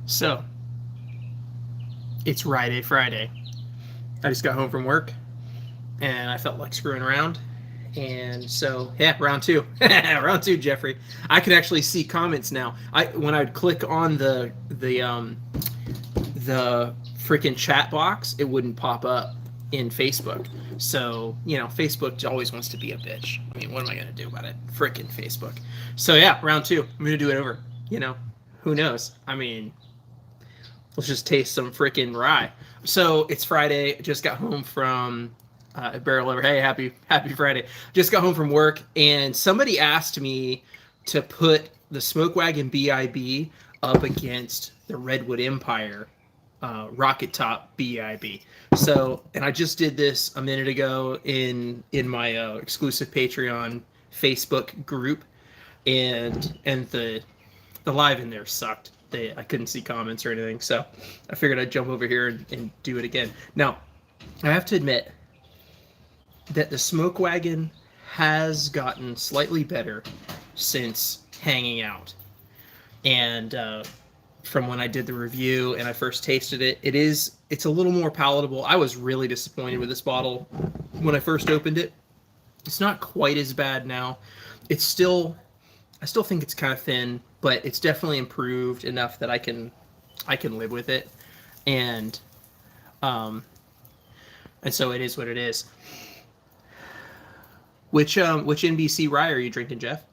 So, it's Friday. I just got home from work and I felt like screwing around. And so, yeah, round two. Round two, Jeffrey. I could actually see comments now. When I'd click on the freaking chat box, it wouldn't pop up in Facebook. So, Facebook always wants to be a bitch. I mean, what am I going to do about it? Freaking Facebook. So, yeah, round two. I'm going to do it over. Who knows? I mean, let's just taste some freaking rye. So it's Friday. Just got home from barrel over. Hey, happy Friday. Just got home from work, and somebody asked me to put the Smokewagon BiB up against the Redwood Empire Rocket Top BiB. So, and I just did this a minute ago in my exclusive Patreon Facebook group, and the live in there sucked. I couldn't see comments or anything, so I figured I'd jump over here and do it again. Now, I have to admit that the Smokewagon has gotten slightly better since hanging out. And from when I did the review and I first tasted it, it's a little more palatable. I was really disappointed with this bottle when I first opened it. It's not quite as bad now. I still think it's kind of thin, but it's definitely improved enough that I can live with it, and so it is what it is. Which NBC rye are you drinking, Jeff?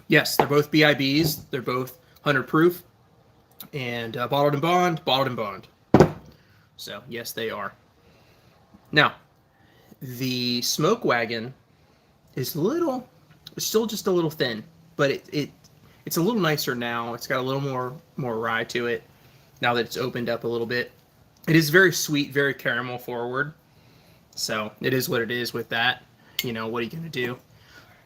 Yes, they're both BIBs. They're both 100 proof, and bottled and bond. So yes, they are. Now, the Smokewagon is still just a little thin, but it's a little nicer now. It's got a little more rye to it now that it's opened up a little bit. It is very sweet, very caramel forward. So it is what it is with that. What are you gonna do?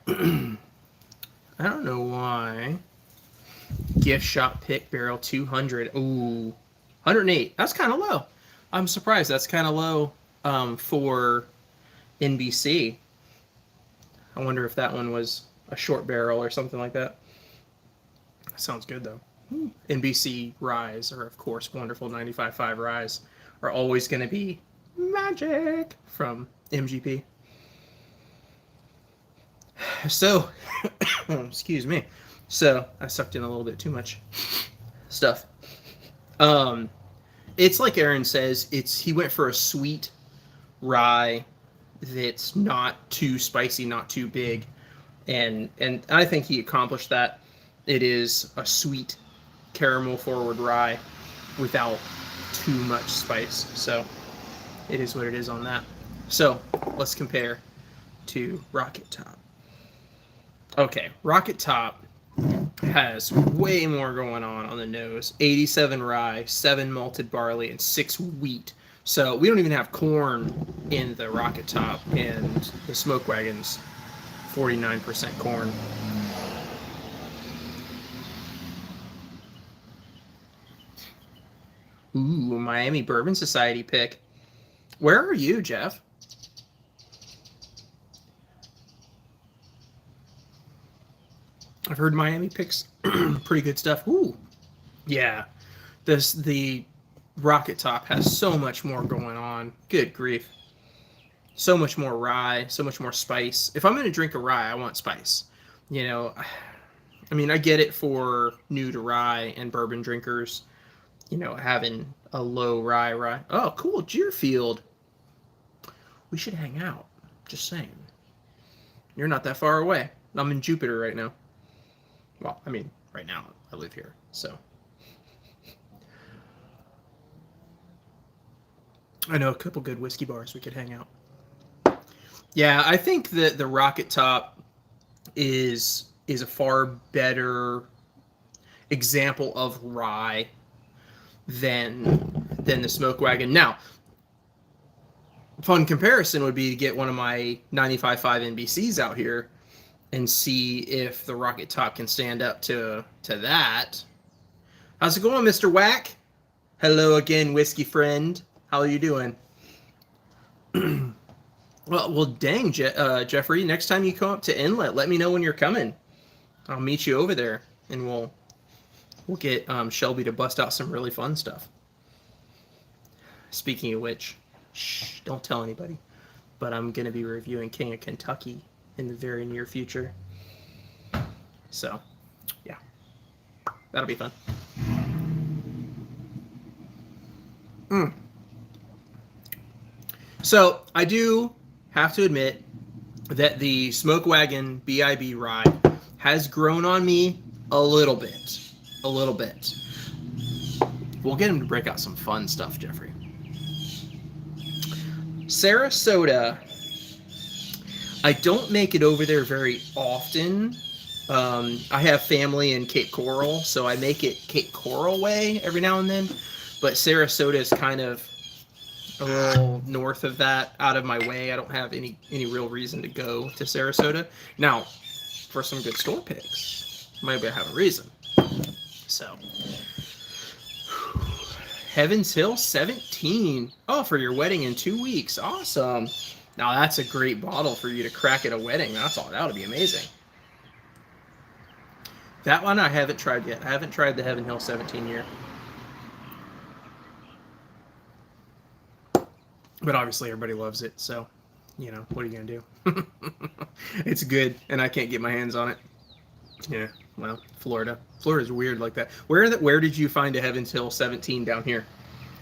I don't know why. Gift shop pick barrel 200. Ooh, 108. That's kind of low. I'm surprised. That's kind of low for NBC. I wonder if that one was a short barrel or something like that. Sounds good though. NBC ryes are of course wonderful. 95.5 ryes are always going to be magic from MGP. So, excuse me. So I sucked in a little bit too much stuff. It's like Aaron says. He went for a sweet rye that's not too spicy, not too big, and I think he accomplished that. It is a sweet caramel forward rye without too much spice, so it is what it is on that. So let's compare to Rocket Top. Okay, Rocket Top has way more going on the nose. 87 rye, 7 malted barley, and 6 wheat. So we don't even have corn in the Rocket Top, and the Smokewagon's 49% corn. Ooh, Miami Bourbon Society pick. Where are you, Jeff? I've heard Miami picks pretty good stuff. Ooh, yeah. The Rocket Top has so much more going on. Good grief. So much more rye, so much more spice. If I'm going to drink a rye, I want spice. I mean, I get it for new to rye and bourbon drinkers, having a low rye. Oh, cool, Deerfield. We should hang out. Just saying. You're not that far away. I'm in Jupiter right now. Well, I mean, right now I live here, so. I know a couple good whiskey bars we could hang out. Yeah, I think that the Rocket Top is a far better example of rye than the Smokewagon. Now, fun comparison would be to get one of my 95.5 NBCs out here and see if the Rocket Top can stand up to that. How's it going, Mr. Whack? Hello again, whiskey friend. How are you doing? Well, dang, Jeffrey. Next time you come up to Inlet, let me know when you're coming. I'll meet you over there, and we'll get Shelby to bust out some really fun stuff. Speaking of which, shh, don't tell anybody. But I'm gonna be reviewing King of Kentucky in the very near future. So, yeah, that'll be fun. So I do have to admit that the Smokewagon BiB ride has grown on me a little bit. A little bit. We'll get him to break out some fun stuff, Jeffrey. Sarasota. I don't make it over there very often. I have family in Cape Coral, so I make it Cape Coral way every now and then. But Sarasota is kind of a little north of that, out of my way. I don't have any real reason to go to Sarasota. Now, for some good store picks, maybe I have a reason. So, Heaven's Hill 17. Oh, for your wedding in 2 weeks. Awesome. Now, that's a great bottle for you to crack at a wedding. That's all. That would be amazing. That one I haven't tried yet. I haven't tried the Heaven Hill 17 year. But obviously everybody loves it, so, you know, what are you going to do? It's good, and I can't get my hands on it. Yeah, well, Florida. Florida's weird like that. Where did you find a Heaven's Hill 17 down here?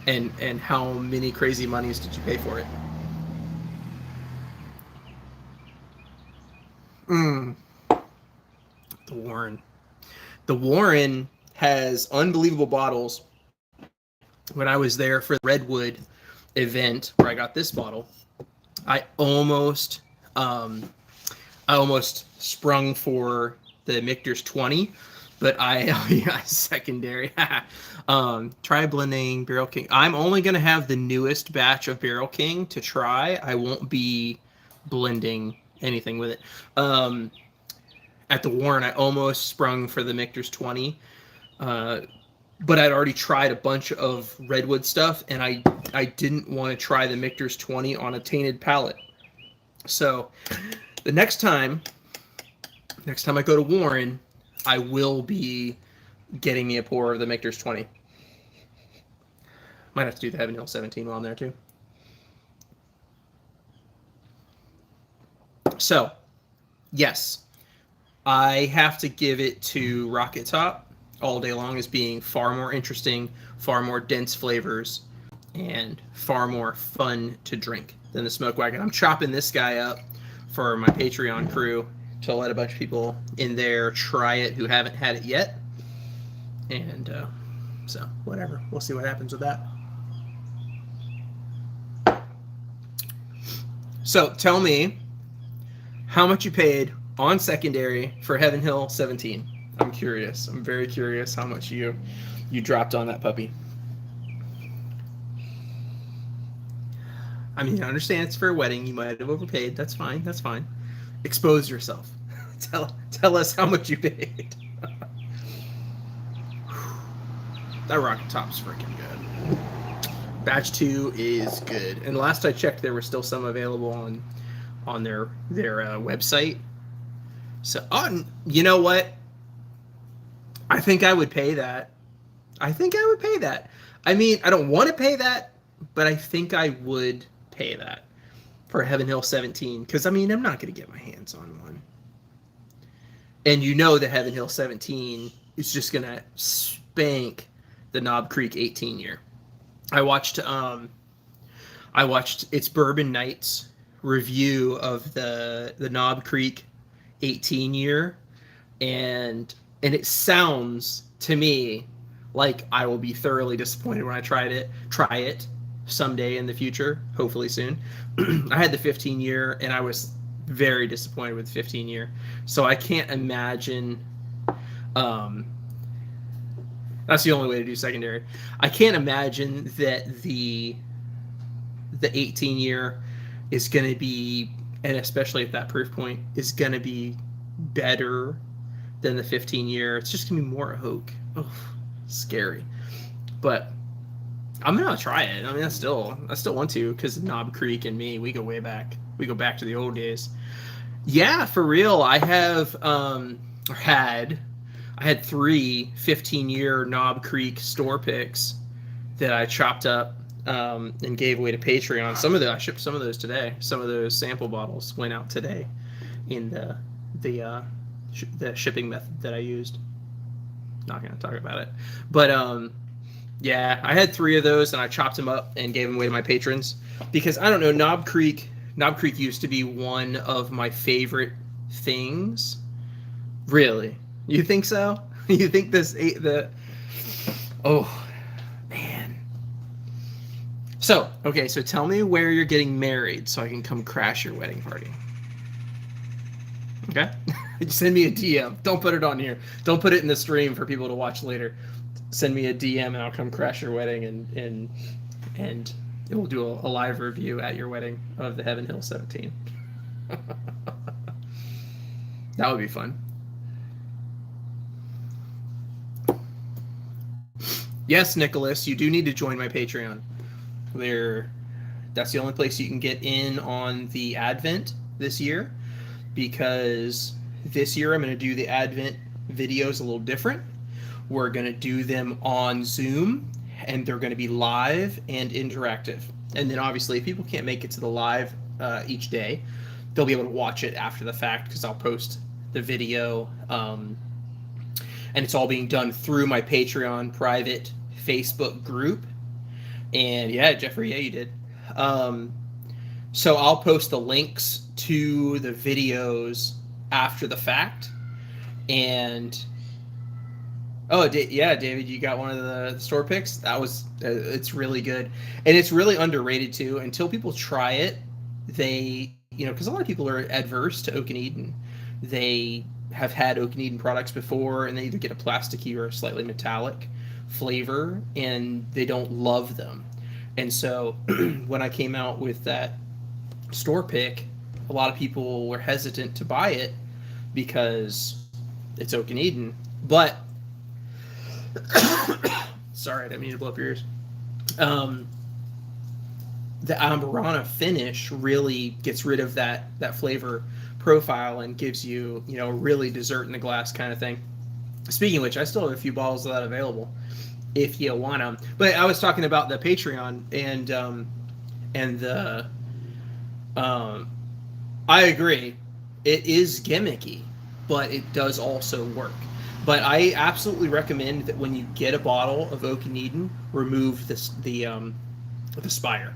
And how many crazy monies did you pay for it? The Warren. The Warren has unbelievable bottles. When I was there for the Redwood event where I got this bottle, I almost sprung for the Michter's 20, but I secondary. Try blending Barrel King. I'm only going to have the newest batch of Barrel King to try. I won't be blending anything with it. At the Warren, I almost sprung for the Michter's 20, but I'd already tried a bunch of Redwood stuff, and I didn't want to try the Michter's 20 on a tainted palate. So the next time I go to Warren, I will be getting me a pour of the Michter's 20. Might have to do the Heaven Hill 17 while I'm there too. So, yes, I have to give it to Rocket Top all day long as being far more interesting, far more dense flavors, and far more fun to drink than the Smokewagon. I'm chopping this guy up for my Patreon crew to let a bunch of people in there try it who haven't had it yet. And so, whatever. We'll see what happens with that. So, tell me how much you paid on secondary for Heaven Hill 17. I'm curious. I'm very curious how much you dropped on that puppy. I mean, I understand it's for a wedding. You might have overpaid. That's fine. That's fine. Expose yourself. Tell us how much you paid. That Rocket Top's freaking good. Batch 2 is good. And last I checked, there were still some available on their website. So, you know what? I think I would pay that. I mean, I don't want to pay that, but I think I would pay that for Heaven Hill 17. Because, I mean, I'm not going to get my hands on one. And you know the Heaven Hill 17 is just going to spank the Knob Creek 18 year. I watched It's Bourbon Nights review of the Knob Creek 18 year, and it sounds to me like I will be thoroughly disappointed when I try it someday in the future, hopefully soon. I had the 15 year, and I was very disappointed with the 15 year. So I can't imagine. That's the only way to do secondary. I can't imagine that the 18 year is going to be, and especially at that proof point, is going to be better than the 15 year. It's just going to be more oak. Oh, scary. But I'm going to try it. I mean, I still want to, because Knob Creek and me, we go way back. We go back to the old days. Yeah, for real. I have or had I had 3 15-year Knob Creek store picks that I chopped up and gave away to Patreon. Some of the I shipped some of those today. Some of those sample bottles went out today in the shipping method that I used. Not going to talk about it, but yeah, I had 3 of those and I chopped them up and gave them away to my patrons because I don't know, Knob Creek used to be one of my favorite things. Really? You think so? You think oh man. So, okay, so tell me where you're getting married so I can come crash your wedding party. Okay? Send me a DM. Don't put it on here. Don't put it in the stream for people to watch later. Send me a DM and I'll come crash your wedding and we'll do a live review at your wedding of the Heaven Hill 17. That would be fun. Yes, Nicholas, you do need to join my Patreon. That's the only place you can get in on the Advent this year, because this year I'm going to do the Advent videos a little different. We're going to do them on Zoom, and they're going to be live and interactive. And then obviously if people can't make it to the live each day, they'll be able to watch it after the fact because I'll post the video. And it's all being done through my Patreon private Facebook group. And yeah, Jeffrey, yeah, you did. So I'll post the links to the videos after the fact. And yeah, David, you got one of the store picks. That was it's really good, and it's really underrated too. Until people try it, because a lot of people are adverse to Oak and Eden. They have had Oak and Eden products before, and they either get a plasticky or a slightly metallic flavor, and they don't love them. And so when I came out with that store pick, a lot of people were hesitant to buy it because it's Oak and Eden. But sorry, I didn't mean to blow up your ears. The Amburana finish really gets rid of that flavor profile and gives you, really dessert in the glass kind of thing. Speaking of which, I still have a few bottles of that available if you want them. But I was talking about the Patreon and the I agree. It is gimmicky, but it does also work. But I absolutely recommend that when you get a bottle of Oak and Eden, remove the spire,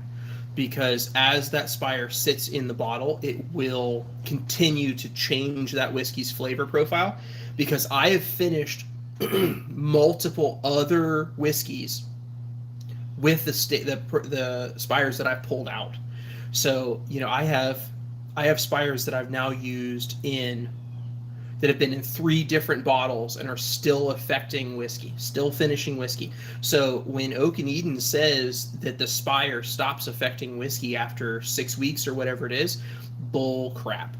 because as that spire sits in the bottle, it will continue to change that whiskey's flavor profile. Because I have finished multiple other whiskeys with the spires that I've pulled out. So I have spires that I've now used that have been in 3 different bottles and are still affecting whiskey, still finishing whiskey. So when Oak and Eden says that the spire stops affecting whiskey after 6 weeks or whatever it is, bull crap.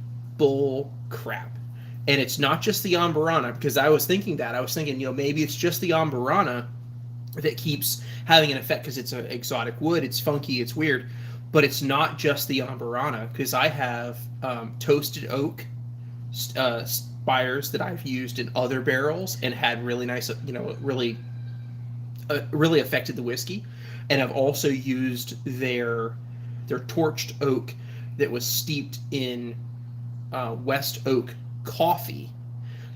And it's not just the Amburana, because I was thinking maybe it's just the Amburana that keeps having an effect because it's an exotic wood, it's funky, it's weird. But it's not just the Amburana, because I have toasted oak spires that I've used in other barrels and had really nice, really affected the whiskey. And I've also used their torched oak that was steeped in West Oak coffee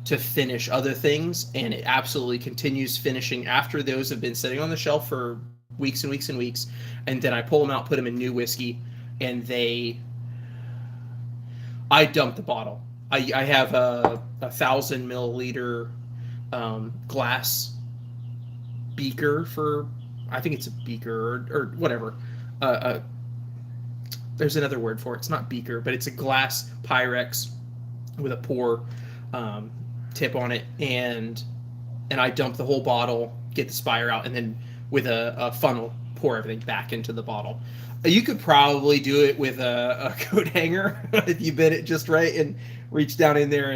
to finish other things, and it absolutely continues finishing after those have been sitting on the shelf for weeks and weeks and weeks. And then I pull them out, put them in new whiskey, and I dump the bottle. I have a 1,000 milliliter glass beaker I think it's a beaker or whatever. There's another word for it. It's not beaker, but it's a glass Pyrex with a pour tip on it, and I dump the whole bottle, get the spire out, and then with a funnel pour everything back into the bottle. You could probably do it with a coat hanger if you bit it just right and reach down in there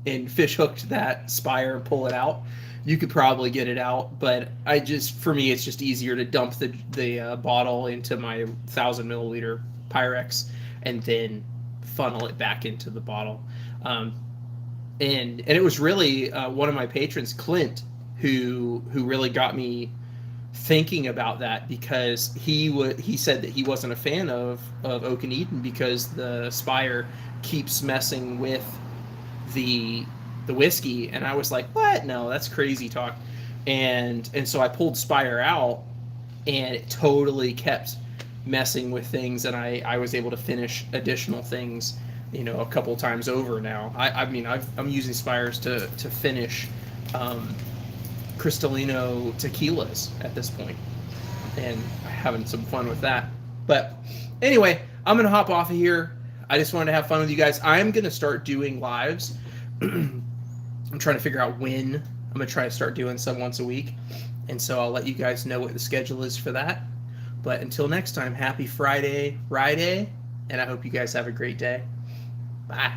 and fish hooked that spire and pull it out. You could probably get it out, but for me, it's just easier to dump the bottle into my 1,000 milliliter Pyrex and then funnel it back into the bottle. And it was really one of my patrons, Clint, who really got me thinking about that, because he said that he wasn't a fan of Oak and Eden because the Spire keeps messing with the whiskey, and I was like, what? No, that's crazy talk. And so I pulled Spire out, and it totally kept messing with things, and I was able to finish additional things, a couple times over now. I'm using Spires to finish Cristalino tequilas at this point, and having some fun with that. But anyway, I'm gonna hop off of here. I just wanted to have fun with you guys. I'm gonna start doing lives. I'm trying to figure out when. I'm gonna try to start doing some once a week, and so I'll let you guys know what the schedule is for that. But until next time, happy Friday, and I hope you guys have a great day. Bye.